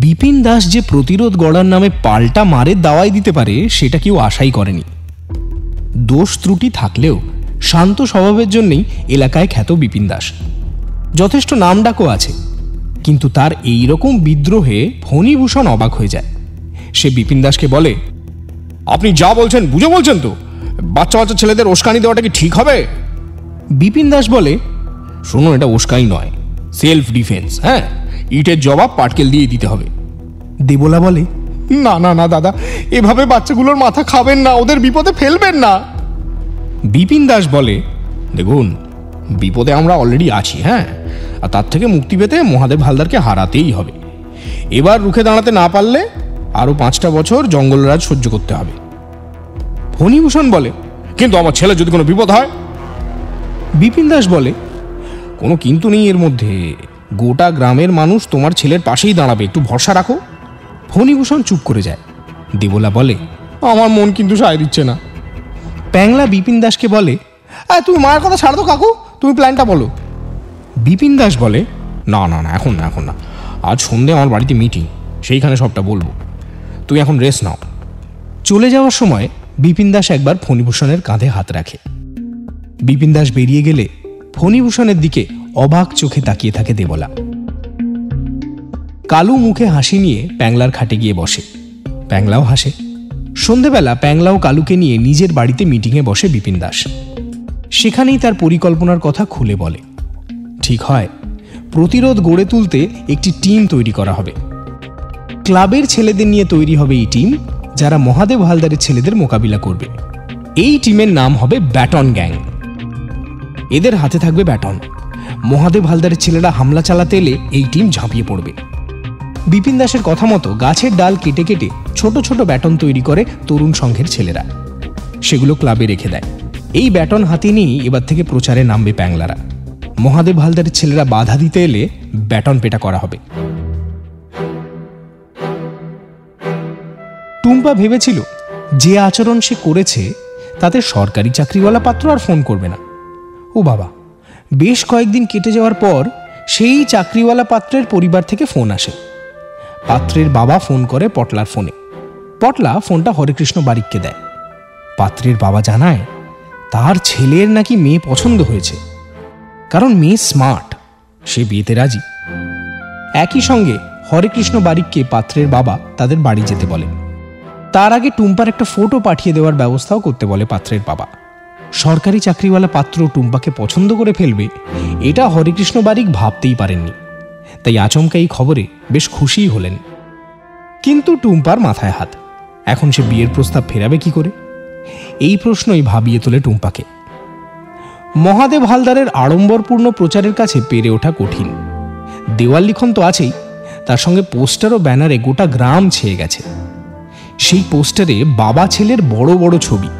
বিপিন দাস যে প্রতিরোধ গড়ার নামে পাল্টা মারের দাওয়াই দিতে পারে সেটা কেউ আশাই করেনি। দোষ ত্রুটি থাকলেও শান্ত স্বভাবের জন্যই এলাকায় খ্যাত বিপিন দাস। যথেষ্ট নামডাকও আছে, কিন্তু তার এই রকম বিদ্রোহে ফণীভূষণ অবাক হয়ে যায়। সে বিপিন দাসকে বলে, আপনি যা বলছেন বুঝে বলছেন তো? বাচ্চা বাচ্চা ছেলেদের উস্কানি দেওয়াটা কি ঠিক হবে? বিপিন দাস বলে, শুনুন, এটা উস্কানি নয়, সেলফ ডিফেন্স। হ্যাঁ, ইটের জবাব পাটকেল দিয়ে দিতে হবে। দেবলা বলে, না না না দাদা, এভাবে বাচ্চাগুলোর মাথা খাবেন না, ওদের বিপদে ফেলবেন না। বিপিন দাস বলে, দেখুন, বিপদে আমরা অলরেডি আছি। হ্যাঁ, আর তার থেকে মুক্তি পেতে মহাদেব হালদারকে হারাতেই হবে। এবার রুখে দাঁড়াতে না পারলে আরো 5টা বছর জঙ্গলরাজ সহ্য করতে হবে। ফণীভূষণ বলে, কিন্তু আমার ছেলে যদি কোনো বিপদ হয়? বিপিন দাস বলে, কোনো কিন্তু নেই এর মধ্যে। গোটা গ্রামের মানুষ তোমার ছেলের পাশেই দাঁড়াবে, একটু ভরসা রাখো। ফণীভূষণ চুপ করে যায়। দেবলা বলে, আমার মন কিন্তু সায় দিচ্ছে না। প্যাংলা বিপিন দাসকে বলে, তুমি মায়ের কথা ছাড়ো তো কাকু, তুমি প্ল্যানটা বলো। বিপিন দাস বলে, না না না, এখন না, এখন না। আজ সন্ধে আমার বাড়িতে মিটিং, সেইখানে সবটা বলবো। তুমি এখন রেস্ট নাও। চলে যাওয়ার সময় বিপিন দাস একবার ফণীভূষণের কাঁধে হাত রাখে। বিপিন দাস বেরিয়ে গেলে ফণীভূষণের দিকে অবাক চোখে তাকিয়ে থাকে দেবলা। কালু মুখে হাসি নিয়ে প্যাংলার খাটে গিয়ে বসে। প্যাংলাও হাসে। সন্ধেবেলা প্যাংলাও কালুকে নিয়ে নিজের বাড়িতে মিটিংয়ে বসে বিপিন দাস। সেখানেই তার পরিকল্পনার কথা খুলে বলে। ঠিক হয়, প্রতিরোধ গড়ে তুলতে একটি টিম তৈরি করা হবে। ক্লাবের ছেলেদের নিয়ে তৈরি হবে এই টিম, যারা মহাদেব হালদারের ছেলেদের মোকাবিলা করবে। এই টিমের নাম হবে ব্যাটন গ্যাং। এদের হাতে থাকবে ব্যাটন। মহাদেব হালদারের ছেলেরা হামলা চালাতে এলে এই টিম ঝাঁপিয়ে পড়বে। বিপিন দাসের কথা মতো গাছের ডাল কেটে কেটে ছোট ছোট ব্যাটন তৈরি করে তরুণ সংঘের ছেলেরা। সেগুলো ক্লাবে রেখে দেয়। এই ব্যাটন হাতে নিয়েই এবার থেকে প্রচারে নামবে প্যাংলারা। মহাদেব হালদারের ছেলেরা বাধা দিতে এলে ব্যাটন পেটা করা হবে। টুম্পা ভেবেছিল যে আচরণ সে করেছে তাতে সরকারি চাকরিওয়ালা পাত্র আর ফোন করবে না। ও বাবা, বেশ কয়েকদিন কেটে যাওয়ার পর সেই চাকরিওয়ালা পাত্রের পরিবার থেকে ফোন আসে। পাত্রের বাবা ফোন করে পটলার ফোনে। পটলা ফোনটা হরেকৃষ্ণ বারিককে দেয়। পাত্রের বাবা জানায় তার ছেলের নাকি মেয়ে পছন্দ হয়েছে, কারণ মেয়ে স্মার্ট, সে বিয়েতে রাজি। একই সঙ্গে হরেকৃষ্ণ বারিককে পাত্রের বাবা তাদের বাড়ি যেতে বলে। তার আগে টুম্পার একটা ফটো পাঠিয়ে দেওয়ার ব্যবস্থাও করতে বলে পাত্রের বাবা। সরকারি চাকরিওয়ালা পাত্র টুম্পাকে পছন্দ করে ফেলবে এটা হরেকৃষ্ণ বারিক ভাবতেই পারেননি। তাই আচমকা এই খবরে বেশ খুশিই হলেন। কিন্তু টুম্পার মাথায় হাত। এখন সে বিয়ের প্রস্তাব ফেরাবে কি করে? এই প্রশ্নই ভাবিয়ে তোলে টুম্পাকে। মহাদেব হালদারের আড়ম্বরপূর্ণ প্রচারের কাছে পেরে ওঠা কঠিন। দেওয়াল লিখন তো আছেই, তার সঙ্গে পোস্টার ও ব্যানারে গোটা গ্রাম ছেয়ে গেছে। সেই পোস্টারে বাবা ছেলের বড় বড় ছবি,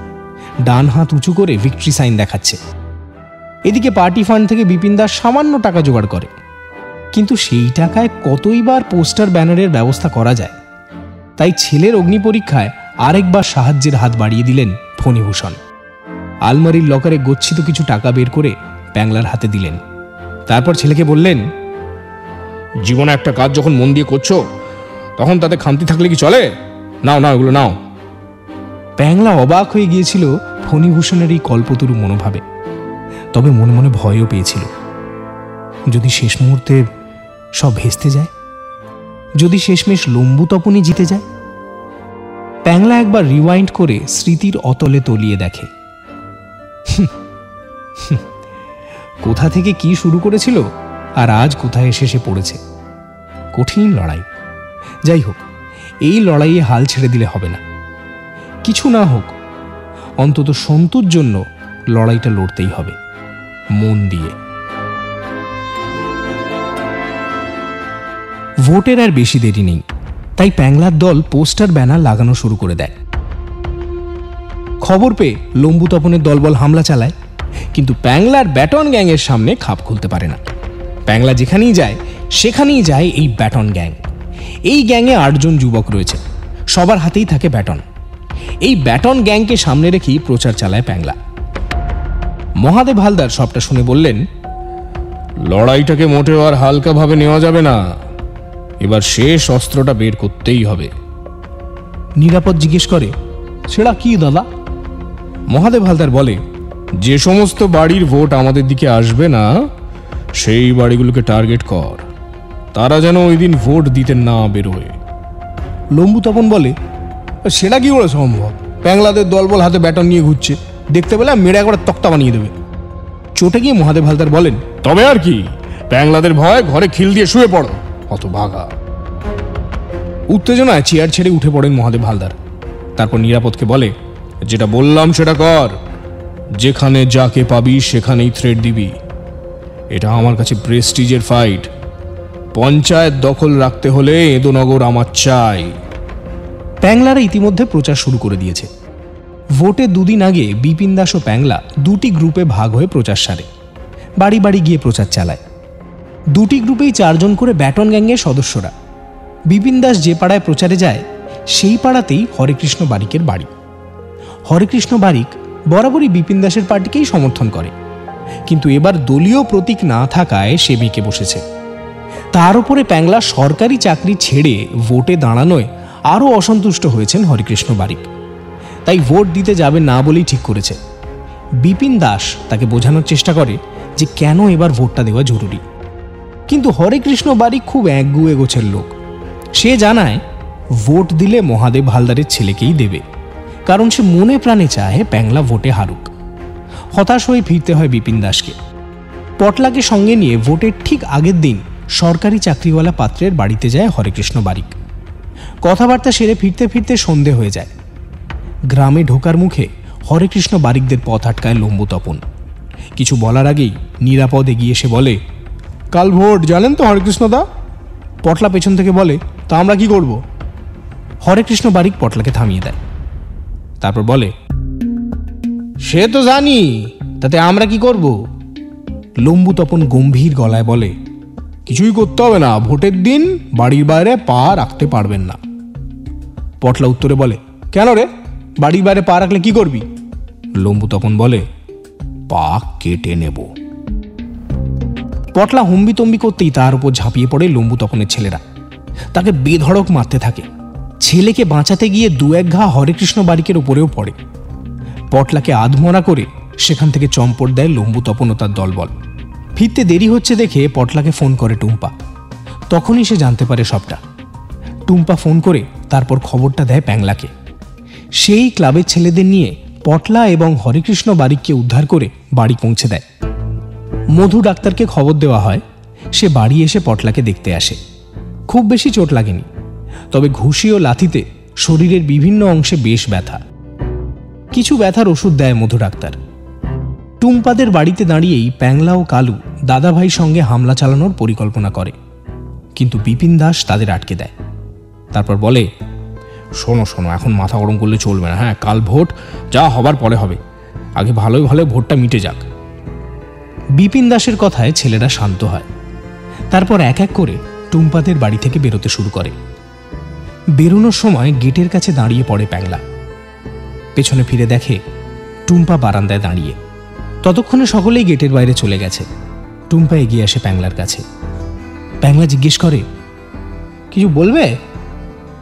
ডান হাত উঁচু করে ভিক্টরি সাইন দেখাচ্ছে। এদিকে পার্টি ফান্ড থেকে বিপিন দাস সামান্য টাকা জোগাড় করে, কিন্তু সেই টাকায় কতই বার পোস্টার ব্যানারের ব্যবস্থা করা যায়। তাই ছেলের অগ্নি পরীক্ষায় আরেকবার সাহায্যের হাত বাড়িয়ে দিলেন ফণীভূষণ। আলমারির লকারে গচ্ছিত কিছু টাকা বের করে প্যাংলার হাতে দিলেন। তারপর ছেলেকে বললেন, জীবনে একটা কাজ যখন মন দিয়ে করছো তখন তাতে খামতি থাকলে কি চলে? নাও নাও, এগুলো নাও। প্যাংলা অবাক হয়ে গিয়েছিল ফণীভূষণের এই কল্পতরু মনোভাবে। তবে মনে মনে ভয়ও পেয়েছিল, যদি শেষ মুহূর্তে সব ভেস্তে যায়, যদি শেষমেশ লম্বু তপনই জিতে যায়। প্যাংলা একবার রিওয়াইন্ড করে স্মৃতির অতলে তলিয়ে দেখে। কোথা থেকে কি শুরু করেছিল আর আজ কোথায় এসে সে পড়েছে। কঠিন লড়াই। যাই হোক, এই লড়াইয়ে হাল ছেড়ে দিলে হবে না। কিছু না হোক, অন্তত সন্তুর জন্য লড়াইটা লড়তেই হবে, মন দিয়ে। ভোটের আর বেশি দেরি নেই, তাই প্যাংলার দল পোস্টার ব্যানার লাগানো শুরু করে দেয়। খবর পেয়ে লম্বু তপনের দলবল হামলা চালায়, কিন্তু প্যাংলার ব্যাটন গ্যাংয়ের সামনে খাপ খুলতে পারে না। প্যাংলা যেখানেই যায় সেখানেই যায় এই ব্যাটন গ্যাং। এই গ্যাংয়ে 8 জন যুবক রয়েছে, সবার হাতেই থাকে ব্যাটন। এই ব্যাটন গ্যাংকে সামনে রেখেই প্রচার চালায় প্যাংলা। মহাদেব হালদার সবটা শুনে বললেন, লড়াইটাকে মোটেও আর হালকাভাবে নেওয়া যাবে না। এবার শেষ অস্ত্রটা বের করতেই হবে। নিরাপদ জিজ্ঞেস করে, সেটা কি দাদা? মহাদেব হালদার বলে, যে সমস্ত বাড়ির ভোট আমাদের দিকে আসবে না সেই বাড়িগুলোকে টার্গেট কর, তারা যেন ওই দিন ভোট দিতে না বেরোয়। লম্বু তপন বলে, সেটা কি করে সম্ভব? প্যাংলাদের দলবল হাতে ব্যাটন নিয়ে ঘুরছে, দেখতে পেলে মেরে একবার তক্তা বানিয়ে দেবে। চটে গিয়ে মহাদেব হালদার বলেন, তবে আর কি, প্যাংলাদের ভয় ঘরে খিল দিয়ে শুয়ে পড়ো, অত ভাগা। উত্তেজনায় চেয়ার ছেড়ে উঠে পড়েন মহাদেব হালদার। তারপর নিরাপদকে বলে, যেটা বললাম সেটা কর, যেখানে যাকে পাবি সেখানেই থ্রেড দিবি। এটা আমার কাছে প্রেস্টিজের ফাইট। পঞ্চায়েত দখল রাখতে হলে এদোনগর আমার চাই। প্যাংলারা ইতিমধ্যে প্রচার শুরু করে দিয়েছে। ভোটের দুদিন আগে বিপিন দাস ও প্যাংলা দুটি গ্রুপে ভাগ হয়ে প্রচার সারে, বাড়ি বাড়ি গিয়ে প্রচার চালায়। দুটি গ্রুপেই 4 জন করে ব্যাটন গ্যাংয়ের সদস্যরা। বিপিন দাস যে পাড়ায় প্রচারে যায় সেই পাড়াতেই হরেকৃষ্ণ বারিকের বাড়ি। হরেকৃষ্ণ বারিক বরাবরই বিপিন দাসের পার্টিকেই সমর্থন করে, কিন্তু এবার দলীয় প্রতীক না থাকায় সে বিকে বসেছে। তার উপরে প্যাংলা সরকারি চাকরি ছেড়ে ভোটে দাঁড়ানোয় আরও অসন্তুষ্ট হয়েছেন হরেকৃষ্ণ বারিক। তাই ভোট দিতে যাবে না বলেই ঠিক করেছে। বিপিন দাস তাকে বোঝানোর চেষ্টা করে যে কেন এবার ভোটটা দেওয়া জরুরি, কিন্তু হরেকৃষ্ণ বারিক খুব একগুয়ে গোছের লোক। সে জানায় ভোট দিলে মহাদেব হালদারের ছেলেকেই দেবে, কারণ সে মনে প্রাণে চায় প্যাংলা ভোটে হারুক। হতাশ হয়ে ফিরতে হয় বিপিন দাসকে। পটলাকে সঙ্গে নিয়ে ভোটের ঠিক আগের দিন সরকারি চাকরিওয়ালা পাত্রের বাড়িতে যায় হরেকৃষ্ণ বারিক। কথাবার্তা সেরে ফিরতে ফিরতে সন্ধে হয়ে যায়। গ্রামে ঢোকার মুখে হরেকৃষ্ণ বারিকদের পথ আটকায় লম্বু তপন। কিছু বলার আগেই নিরাপদ এগিয়ে এসে বলে, কাল ভোট জানেন তো হরেকৃষ্ণদা? পটলা পেছন থেকে বলে, তা আমরা কি করব? হরেকৃষ্ণ বারিক পটলাকে থামিয়ে দেয়। তারপর বলে, সে তো জানি, তাতে আমরা কি করব? লম্বু তপন গম্ভীর গলায় বলে, কিছুই করতে হবে না, ভোটের দিন বাড়ির বাইরে পা রাখতে পারবেন না। পটলা উত্তরে বলে, কেন রে, বাড়ির বাইরে পা রাখলে কি করবি? লম্বু তপন বলে, পা কেটে নেব। পটলা হম্বিতম্বি করতেই তার উপর ঝাঁপিয়ে পড়ে লম্বু তপনের ছেলেরা। তাকে বেধড়ক মারতে থাকে। ছেলেকে বাঁচাতে গিয়ে 2-1 ঘা হরেকৃষ্ণ বারিকের উপরেও পড়ে। পটলাকে আধমরা করে সেখান থেকে চম্পট দেয় লম্বু তপন ও তার দলবল। ফিরতে দেরি হচ্ছে দেখে পটলাকে ফোন করে টুম্পা। তখনই সে জানতে পারে সবটা। টুম্পা ফোন করে তারপর খবরটা দেয় প্যাংলাকে। সেই ক্লাবের ছেলেদের নিয়ে পটলা এবং হরেকৃষ্ণ বারিককে উদ্ধার করে বাড়ি পৌঁছে দেয়। মধু ডাক্তারকে খবর দেওয়া হয়। সে বাড়ি এসে পটলাকে দেখতে আসে। খুব বেশি চোট লাগেনি, তবে ঘুষি ও লাথিতে শরীরের বিভিন্ন অংশে বেশ ব্যথা। কিছু ব্যথার ওষুধ দেয় মধু ডাক্তার। টুম্পাদের বাড়িতে দাঁড়িয়েই প্যাংলা ও কালু দাদাভাই সঙ্গে হামলা চালানোর পরিকল্পনা করে, কিন্তু বিপিন দাস তাদের আটকে দেয়। তারপর বলে, শোনো শোনো, এখন মাথা গরম করলে চলবে না। হ্যাঁ, কাল ভোট, যা হবার পরে হবে, আগে ভালোই ভালো ভোটটা মিটে যাক। বিপিন দাসের কথায় ছেলেরা শান্ত হয়। তারপর এক এক করে টুম্পাদের বাড়ি থেকে বেরোতে শুরু করে। বেরোনোর সময় গেটের কাছে দাঁড়িয়ে পড়ে প্যাংলা। পেছনে ফিরে দেখে টুম্পা বারান্দায় দাঁড়িয়ে। ততক্ষণে সকলেই গেটের বাইরে চলে গেছে। টুম্পা এগিয়ে আসে প্যাংলার কাছে। প্যাংলা জিজ্ঞেস করে, কিছু বলবে?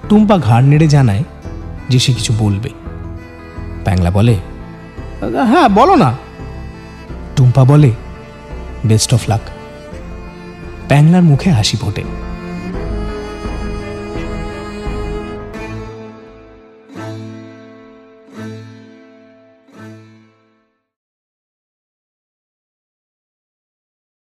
টুম্পা ঘাড় নেড়ে জানায় যে সে কিছু বলবে। প্যাংলা বলে, হ্যাঁ বলো না। টুম্পা বলে, বেস্ট অফ লাক। প্যাংলার মুখে হাসি ফোটে।